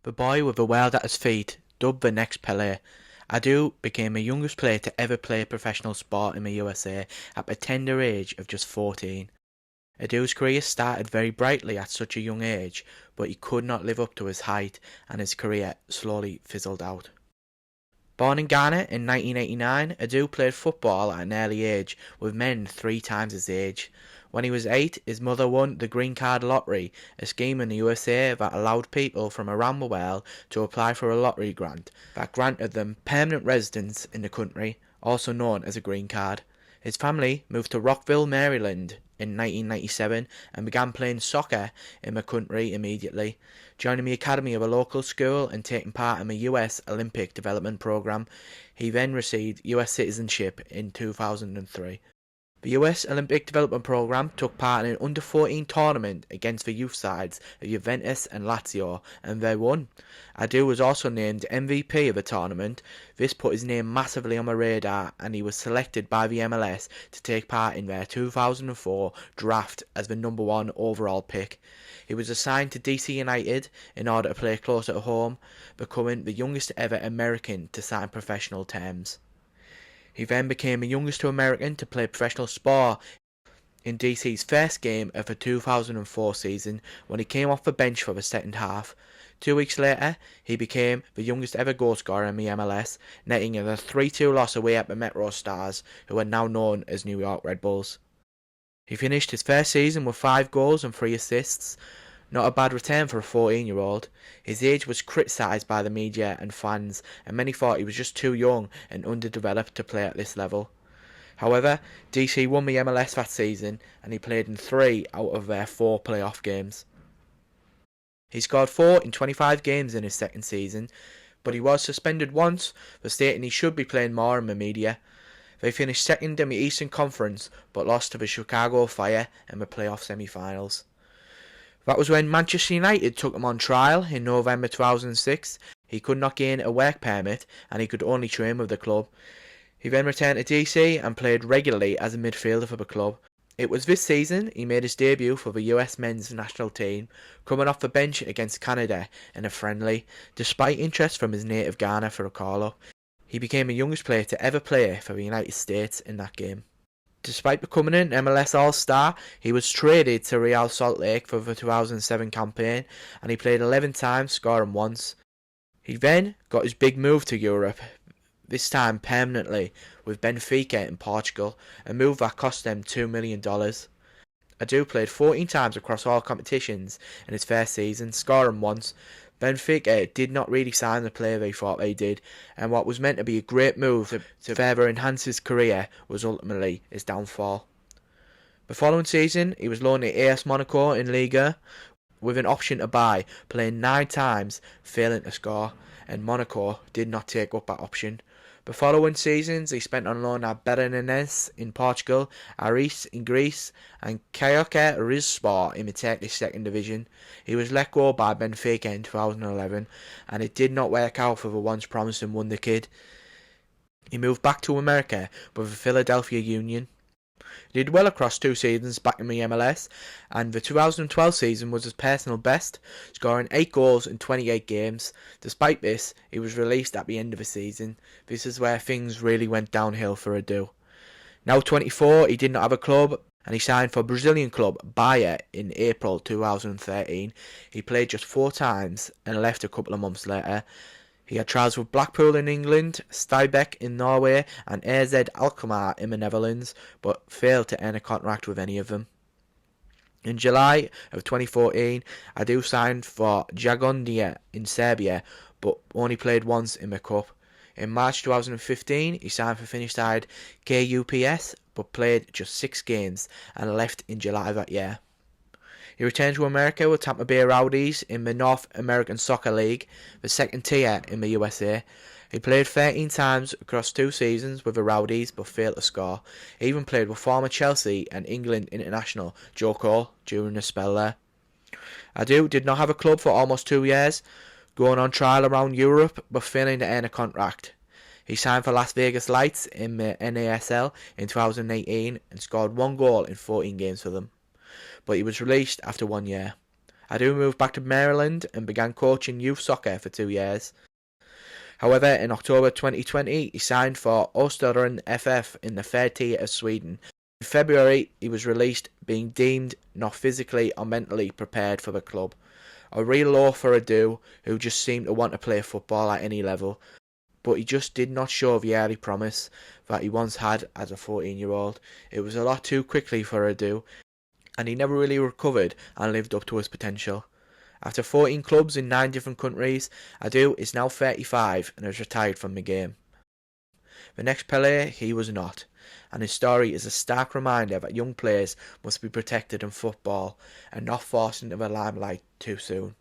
The boy with the world at his feet, dubbed the next Pele, Adu became the youngest player to ever play professional sport in the USA at the tender age of just 14. Adu's career started very brightly at such a young age, but he could not live up to his height and his career slowly fizzled out. Born in Ghana in 1989, Adu played football at an early age with men 3 times his age. When he was 8, his mother won the Green Card Lottery, a scheme in the USA that allowed people from around the world to apply for a lottery grant that granted them permanent residence in the country, also known as a green card. His family moved to Rockville, Maryland in 1997 and began playing soccer in the country immediately, joining the academy of a local school and taking part in the US Olympic Development Program. He then received US citizenship in 2003. The US Olympic Development Program took part in an under-14 tournament against the youth sides of Juventus and Lazio, and they won. Adu was also named MVP of the tournament. This put his name massively on the radar, and he was selected by the MLS to take part in their 2004 draft as the #1 overall pick. He was assigned to DC United in order to play closer to home, becoming the youngest ever American to sign professional terms. He then became the youngest American to play professional sport in DC's first game of the 2004 season when he came off the bench for the second half. 2 weeks later, he became the youngest ever goal scorer in the MLS, netting in a 3-2 loss away at the Metro Stars, who are now known as New York Red Bulls. He finished his first season with 5 goals and 3 assists. Not a bad return for a 14-year-old. His age was criticised by the media and fans, and many thought he was just too young and underdeveloped to play at this level. However, DC won the MLS that season, and he played in 3 out of their 4 playoff games. He scored 4 in 25 games in his second season, but he was suspended once for stating he should be playing more in the media. They finished second in the Eastern Conference, but lost to the Chicago Fire in the playoff semi-finals. That was when Manchester United took him on trial in November 2006. He could not gain a work permit and he could only train with the club. He then returned to DC and played regularly as a midfielder for the club. It was this season he made his debut for the US men's national team, coming off the bench against Canada in a friendly, despite interest from his native Ghana for a call-up. He became the youngest player to ever play for the United States in that game. Despite becoming an MLS All-Star, he was traded to Real Salt Lake for the 2007 campaign, and he played 11 times, scoring once. He then got his big move to Europe, this time permanently, with Benfica in Portugal, a move that cost them $2 million. Adu played 14 times across all competitions in his first season, scoring once. Benfica did not really sign the player they thought they did, and what was meant to be a great move to further enhance his career was ultimately his downfall. The following season, he was loaned to AS Monaco in Liga with an option to buy, playing 9 times, failing to score, and Monaco did not take up that option. The following seasons he spent on loan at Belenenses in Portugal, Aris in Greece, and Kayokya Rizspor in the Turkish second division. He was let go by Benfica in 2011, and it did not work out for the once promising wonder kid. He moved back to America with the Philadelphia Union. He did well across 2 seasons back in the MLS, and the 2012 season was his personal best, scoring 8 goals in 28 games. Despite this, he was released at the end of the season. This is where things really went downhill for Adu. Now 24, he did not have a club, and he signed for Brazilian club Bahia in April 2013. He played just 4 times and left a couple of months later. He had trials with Blackpool in England, Stabæk in Norway, and AZ Alkmaar in the Netherlands, but failed to earn a contract with any of them. In July of 2014, Adu signed for Jagodnia in Serbia, but only played once in the cup. In March 2015, he signed for Finnish side KUPS, but played just 6 games and left in July that year. He returned to America with Tampa Bay Rowdies in the North American Soccer League, the second tier in the USA. He played 13 times across 2 seasons with the Rowdies but failed to score. He even played with former Chelsea and England international Joe Cole during a spell there. Adu did not have a club for almost 2 years, going on trial around Europe but failing to earn a contract. He signed for Las Vegas Lights in the NASL in 2018 and scored 1 goal in 14 games for them, but he was released after 1 year. Adu moved back to Maryland and began coaching youth soccer for 2 years. However, in October 2020, he signed for Östersund FF in the third tier of Sweden. In February, he was released, being deemed not physically or mentally prepared for the club. A real low for Adu, who just seemed to want to play football at any level, but he just did not show the early promise that he once had as a 14-year-old. It was a lot too quickly for Adu, and he never really recovered and lived up to his potential. After 14 clubs in 9 different countries, Adu is now 35 and has retired from the game. The next Pele, he was not, and his story is a stark reminder that young players must be protected in football and not forced into the limelight too soon.